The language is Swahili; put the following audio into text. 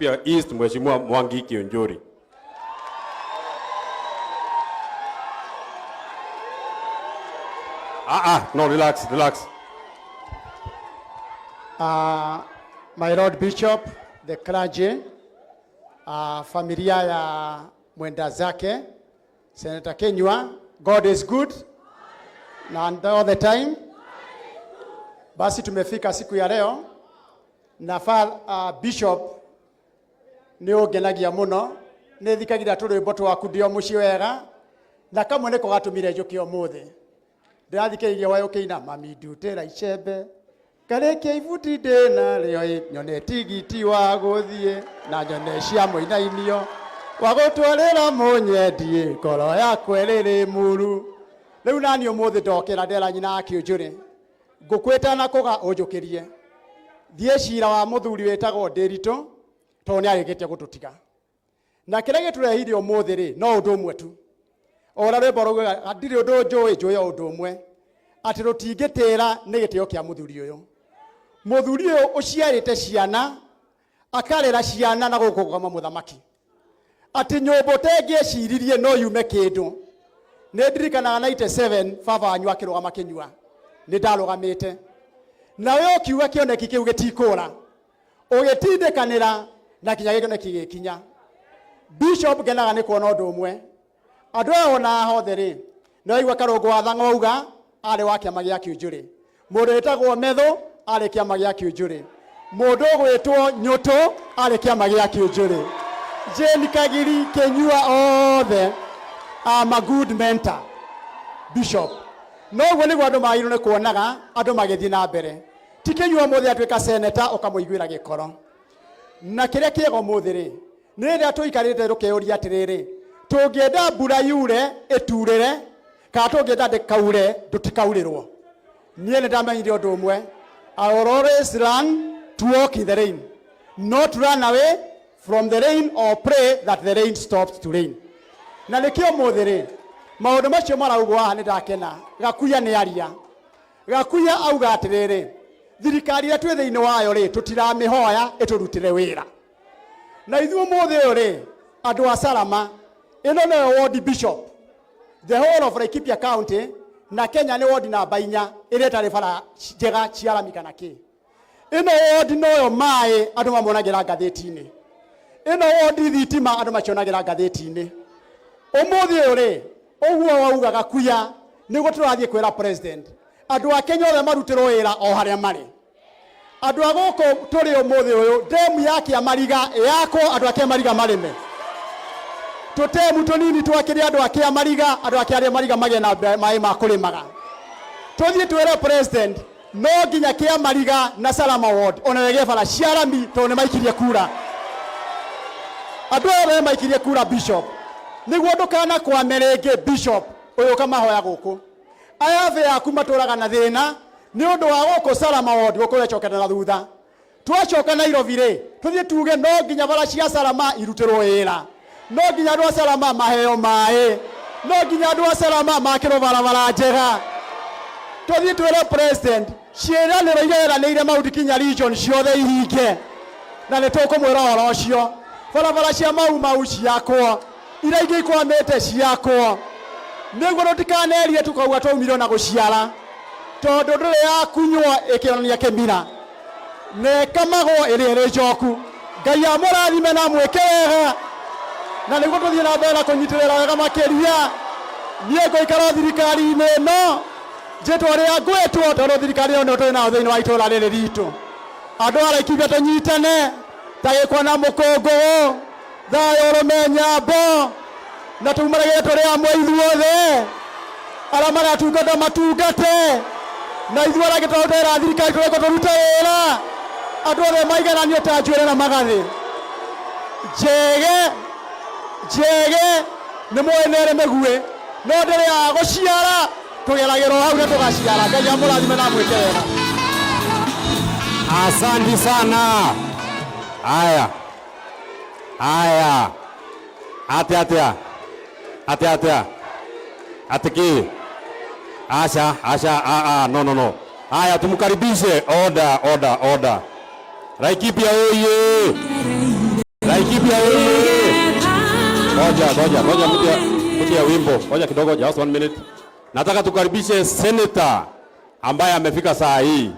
Pia East Mheshimiwa Mwangi Kionjori. No, relax. My Lord Bishop, the clergy, familia ya mwenda zake, Senator Kenywa, God is good and all the time. Basi tumefika siku ya leo na Bishop ni ogenagia muno ni thikagira turwimbo twaku ndio muci wega na kamwe niko gatumire njuki omuthe ndathikiririe wayo kiina mami ndutera icembe kareke ibuti ndena rĩo nyone tigiti wa guthie na nyone cia muinainio wa gutwarira munyendie ngoro yakwe riri muru riu nani omuthe ndokera ndera nyina akĩnjũre ngukwĩta na kũga ũnjũkĩrie thiĩ cira wa mũthuri wĩtagwo Ndĩritũ to nĩ arĩkĩtie gũtũtiga na kĩrĩa gĩtũrehire ũmũthĩ rĩ no ũndũ ũmwe tu ora rwĩmbo rũgũga ndirĩ ũndũ njũĩ ũndũ ũmwe atĩ rũtingĩtĩra nĩ gĩtĩo kĩa mũthuri ũyũ ũciarĩte ciana akarera ciana na gũkũ kama mũthamaki atĩ nyũmba ũtengĩeciririe no yume kĩndũ nĩ ndirikanaga 97 baba wanyu akĩrũgama Kĩnyua nĩ ndarũgamĩte na wewe ũkiuga kĩoneki kĩu gĩtikũra ũgĩtindĩkanĩra na kinya gĩkĩoneki gĩkinya Bishop genaga nĩ kuona ũndũ ũmwe andũ aya ona hothe rĩ no igua Karũngũ wa Thang'auga arĩ wa kĩama gĩa Kĩũnjũrĩ mũndũ wĩtagwo Metho arĩ kĩama gĩa Kĩũnjũrĩ mũndũ ũgwĩtwo Nyũtũ arĩ kĩama gĩa Kĩũnjũrĩ Jane Kagiri Kenyua othe am a good mentor Bishop no ũguo nĩguo andũ magĩrĩirwo nĩ kuonaga andũ magĩthiĩ na mbere ti Kenyua mũthĩ atuĩka seneta ũkamũiguĩra gĩkoro na kĩrĩa kĩega ũmũthĩ rĩ nĩ rĩrĩa tũikarĩte rũkeyũria atĩrĩrĩ tũngĩenda mbura yure ĩturĩre kana tũngĩenda ndĩkaure tũtikaurĩrwo niĩ nĩ ndamenyire ũndũ ũmwe I will always learn to walk in the rain not run away from the rain or pray that the rain stops to rain na nĩkĩo ũmũthĩ rĩ maũndũ macio maraugwo haha nĩ ndakena Gakuya nĩ aria Gakuya auga atĩrĩrĩ thirikari ĩrĩa twĩ thĩinĩ wayo rĩ tũtiramĩhoya ĩtũrutĩre wĩra na ithuĩ ũmũthĩ ũyũ rĩ andũ a Salama ĩno nĩyo ward Bishop the whole of Laikipia County na Kenya nĩ ward namba 4 ĩrĩa ĩtarĩ bara njega cia rami kana kĩ ĩno ward noyo maĩ andũ mamonagĩra ngathĩti-inĩ ĩno ward thitima andũ macionagĩra ngathĩti-inĩ ũmũthĩ ũyũ rĩ ũguo wauga Gakuya nĩguo tũrathiĩ kwĩra president andũ a Kenya othe marutĩrwo wĩra o harĩa marĩ andũ a gũkũ tũrĩ ũmũthĩ ũyũ ndemu ya Kĩamariga yakwo andũ a Kĩamariga marĩme tũtemu tũnini twakĩrĩ andũ a Kĩamariga andũ a Kĩamariga magĩe na maĩ ma kũrĩmaga tũthiĩ twĩre president no nginya Kĩamariga na Salama ward ona wege bara cia rami tondũ nĩ maikirie kura andũ othe maikirie kura Bishop nĩguo ndũkanakwame rĩngĩ Bishop ũyũ kamahoya gũkũ aya thĩ yaku matũraga na thĩna nĩ ũndũ wa gũkũ Salama ward gũkũ ĩcokete na thutha twacoka Nairobi rĩ tũthiĩ tuge no nginya bara cia Salama irutĩrwo wĩra no nginya andũ a Salama maheo maĩ no nginya andũ a Salama makĩrwo barabara njega tũthiĩ twĩre president ciĩranĩro iria eranĩire Mount Kenya region ciothe ihinge na nĩ tũkũmwĩra ũhoro ũcio barabara cia mau ciakwo iria ingĩ ikwamĩte ciakwo nĩguo tũtikanerie tukauga twaumire na gũciara tondũ ndũrĩ ya kunywo ĩkĩonania kĩmira nĩ kamagwo ĩrĩ njoku Ngai amũrathime na mwĩke wega na nĩguo tũthiĩ na mbere kũnyitĩrĩra wega makĩria niĩ ngũikara thirikari-inĩ ĩno njĩtwo ũrĩa ngwĩtwo tondũ thirikari ĩno tũrĩ nayo thĩinĩ wa itũũra rĩrĩ ritũ andũ a Laikipia tũnyitane ta gĩkwa na mũkũngũ thayũ ũrũme nyambo na tumaragĩre tũrĩ amwe ithuothe arĩa maratungata matungate na ithuĩ arĩa tũrutĩra thirikari tũrĩkwo tũrute wĩra andũ othe maigananio ta njuĩrĩ na magathĩ njege nĩ mũĩ nĩrĩ mĩguĩ no ndĩrĩ ya gũciara tũgeragĩrwo hau na tũgaciara Ngai amũrathime na mwĩke wega Asante sana haya atia atiki asha no haya tumkaribishe order Laikipia oye Laikipia wewe. Ngoja mtia wimbo. Ngoja kidogo, just 1 minute. Nataka tukaribishe senator ambaye amefika saa hii.